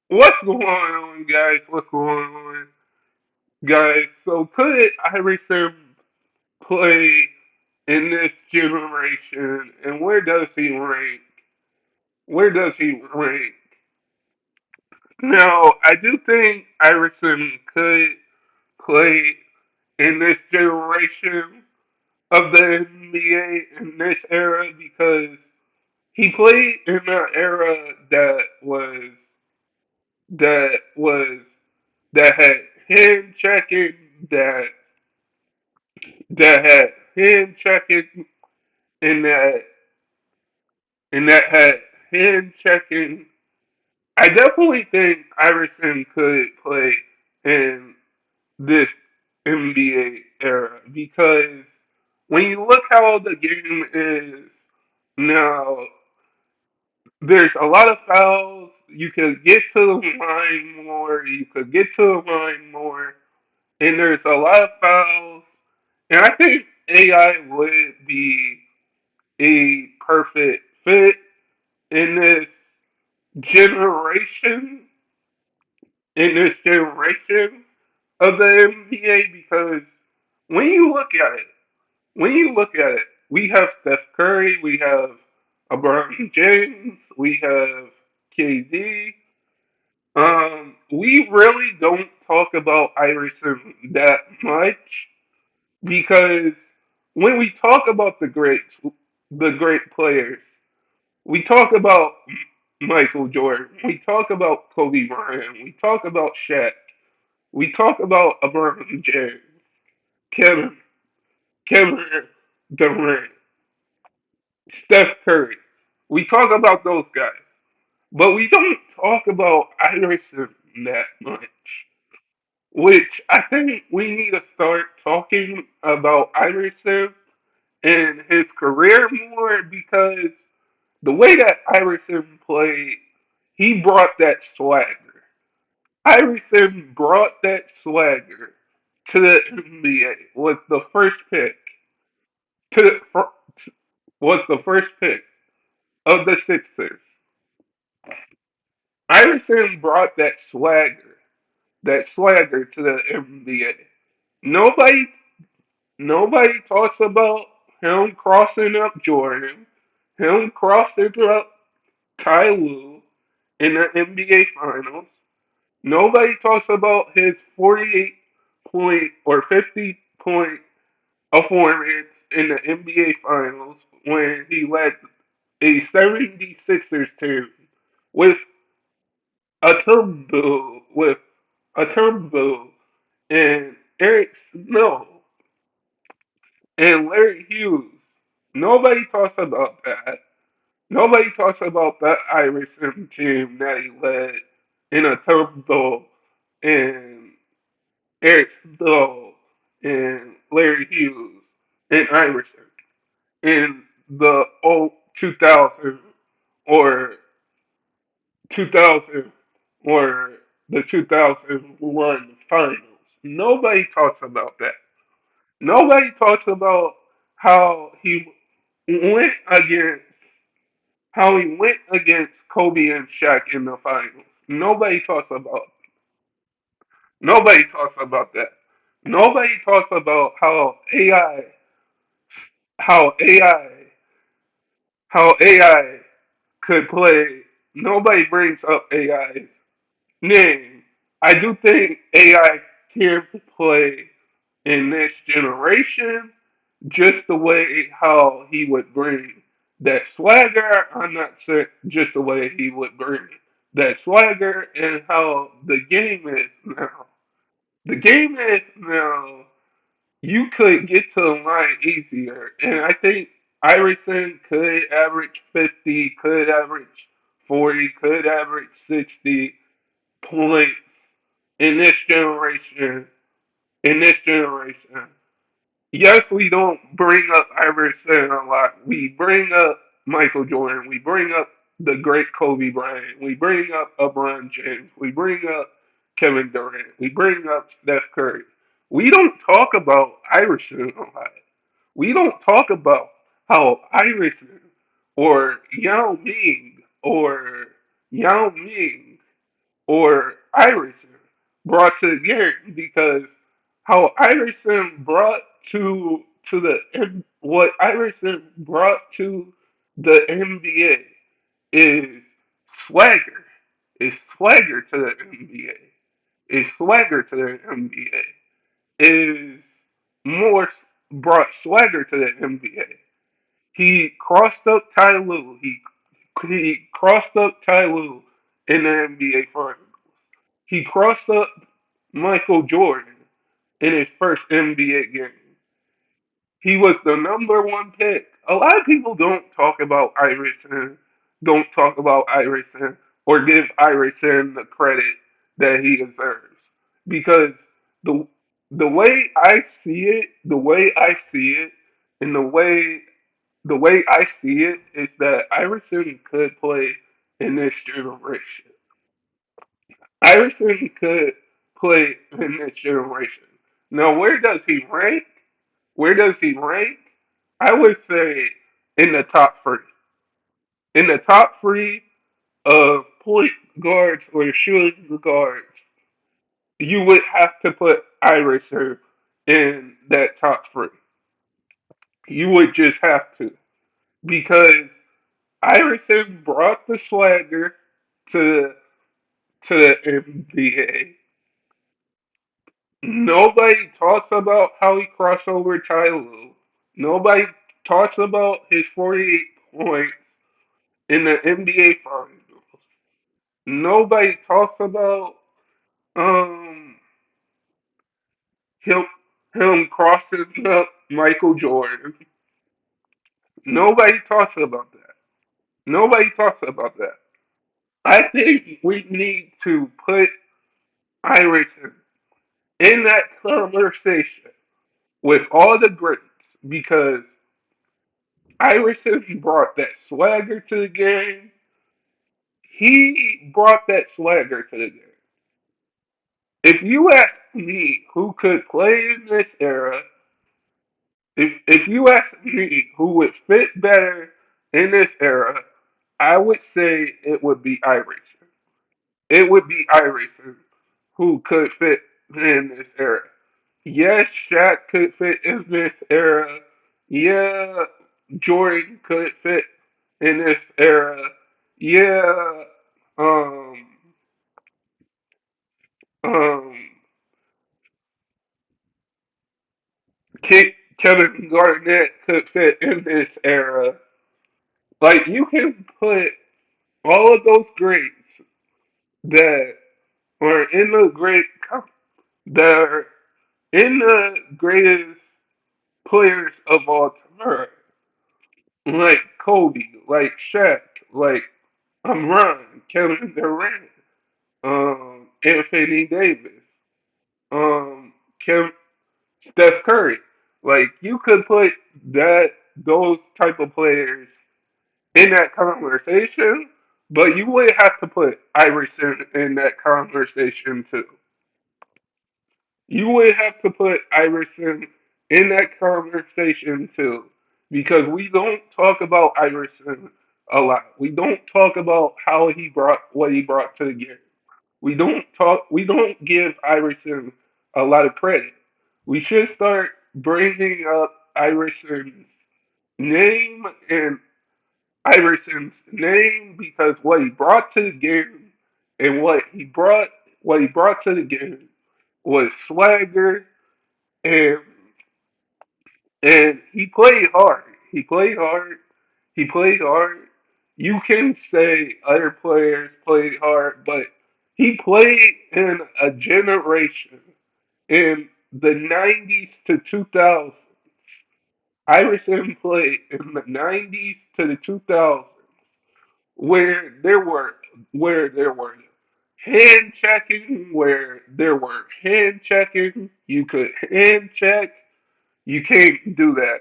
What's going on, guys? What's going on, guys? So, could Iverson play in this generation, and where does he rank? Where does he rank? Now, I do think Iverson could play in this generation of the NBA in this era because he played in an era that was that had hand checking, that had hand checking, and that had hand checking. I definitely think Iverson could play in this NBA era because when you look how the game is now, there's a lot of fouls. You could get to the line more. You could get to the line more, and there's a lot of fouls. And I think AI would be a perfect fit in generation, generation of the NBA because when you look at it, we have Steph Curry, we have LeBron James, we have KD. We really don't talk about Iverson that much because when we talk about the great players, we talk about Michael Jordan, we talk about Kobe Bryant, we talk about Shaq, we talk about LeBron James, Kevin, Kevin Durant, Steph Curry. We talk about those guys, but we don't talk about Iverson that much. Which I think we need to start talking about Iverson and his career more because the way that Iverson played, he brought that swagger. Iverson brought that swagger to the NBA. Was the first pick to was the first pick of the Sixers. Iverson brought that swagger to the NBA. Nobody nobody talks about him crossing up Jordan, him crossing up Ty Lue in the NBA Finals. Nobody talks about his 48 point or 50-point performance in the NBA Finals when he led a 76ers team with with a turbo and Eric Snow and Larry Hughes. Nobody talks about that. Nobody talks about that Iverson team that he led in a turbo and Eric Snow and Larry Hughes and Iverson in the 2000 or 2000 or the 2001 finals. Nobody talks about that. Nobody talks about how went against he went against Kobe and Shaq in the finals. Nobody talks about that. Nobody talks about how AI how AI could play. Nobody brings up AI's name. I do think AI can play in this generation just the way how he would bring that swagger. I'm not saying just the way he would bring that swagger and how the game is now. The game is now you could get to the line easier. And I think Iverson could average 50, could average 40, could average 60 points in this generation. In this generation. Yes, we don't bring up Iverson a lot. We bring up Michael Jordan. We bring up the great Kobe Bryant. We bring up LeBron James. We bring up Kevin Durant. We bring up Steph Curry. We don't talk about Iverson a lot. We don't talk about how Iverson or Yao Ming or Yao Ming or Iverson brought to the game, because how Iverson brought to what Iverson brought to the NBA is swagger. Is swagger to the NBA. Is swagger to the NBA. Is more brought swagger to the NBA. He crossed up Ty Lue. He crossed up Ty Lue in the NBA Finals. He crossed up Michael Jordan in his first NBA game. He was the number one pick. A lot of people don't talk about Iverson, or give Iverson the credit that he deserves. Because the the way I see it, and the way I see it is that Iverson could play in this generation. Iverson could play in this generation. Now, where does he rank? Where does he rank? I would say in the top three. In the top three of point guards or shooting guards, you would have to put Iverson in that top three. You would just have to, because Iverson brought the swagger to the NBA. Nobody talks about how he crossed over Ty Lue. Nobody talks about his 48 points in the NBA Finals. Nobody talks about um him him crossing up Michael Jordan. Nobody talks about that. Nobody talks about that. I think we need to put Iverson in that conversation with all the greats, because Iverson brought that swagger to the game. He brought that swagger to the game. If you ask me who could play in this era, if you ask me who would fit better in this era, I would say it would be Iverson. It would be Iverson who could fit in this era. Yes, Shaq could fit in this era. Yeah, Jordan could fit in this era. Yeah, um, um, Kevin Garnett could fit in this era. Like, you can put all of those greats that are in the that are in the greatest players of all time, like Kobe, like Shaq, like Ron, Kevin Durant, Anthony Davis, um, Kim, Steph Curry. Like, you could put that those type of players in that conversation, but you would have to put Iverson in that conversation too. You would have to put Iverson in that conversation too, because we don't talk about Iverson a lot. We don't talk about how he brought what he brought to the game. We don't give Iverson a lot of credit. We should start bringing up name and Iverson's name, because what he brought to the game, and what he brought to the game was swagger, and he played hard. He played hard. He played hard. You can say other players played hard, but he played in a generation in the 90s to 2000s. Iverson played in the 90s to the 2000s, where there were where there were hand checking. You could hand check. You can't do that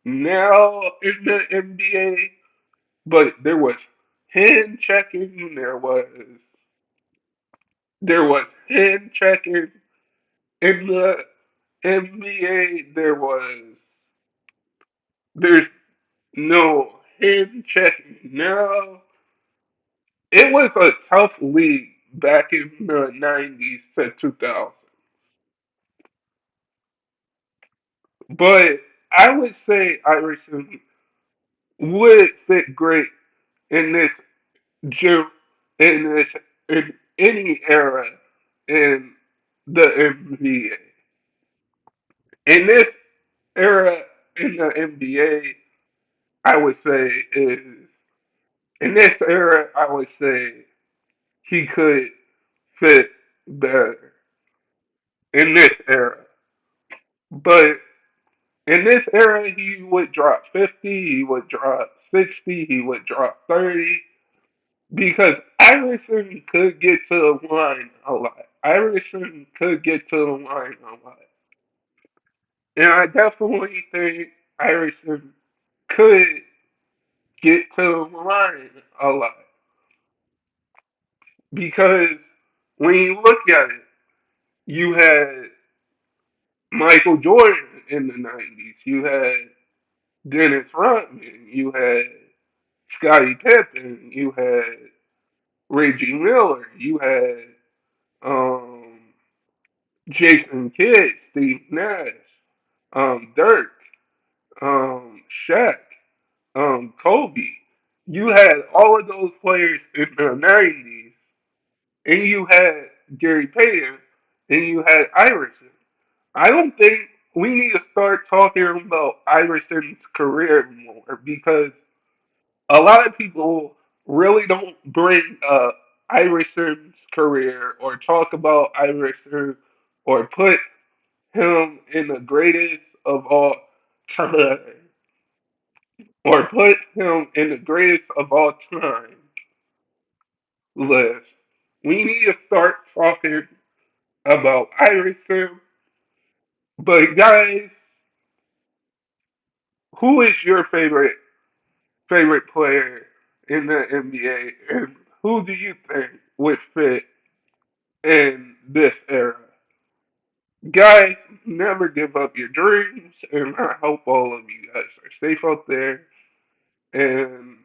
now in the NBA, but there was hand checking. There was hand checking in the NBA. There's no hand checking now. It was a tough league back in the 90s to 2000. But I would say Iverson would fit great in this gen- in this in any era in the NBA. In this era in the NBA, I would say is in this era I would say he could fit better in this era. But in this era he would drop 50, he would drop 60, he would drop 30 because Iverson could get to the line a lot. Iverson could get to the line a lot. And I definitely think Iverson could get to the line a lot because when you look at it, you had Michael Jordan in the 90s, you had Dennis Rodman, you had Scottie Pippen, you had Reggie Miller, you had um, Jason Kidd, Steve Nash, Dirk, Shaq, Kobe. You had all of those players in the 90s, and you had Gary Payton, and you had Iverson. I don't think we need to start talking about Iverson's career more because a lot of people really don't bring up Iverson's career or talk about Iverson or put him in the greatest of all time or put him in the greatest of all time list. We need to start talking about Iverson. But guys, who is your favorite player in the NBA, and who do you think would fit in this era? Guys, never give up your dreams, and I hope all of you guys are safe out there. And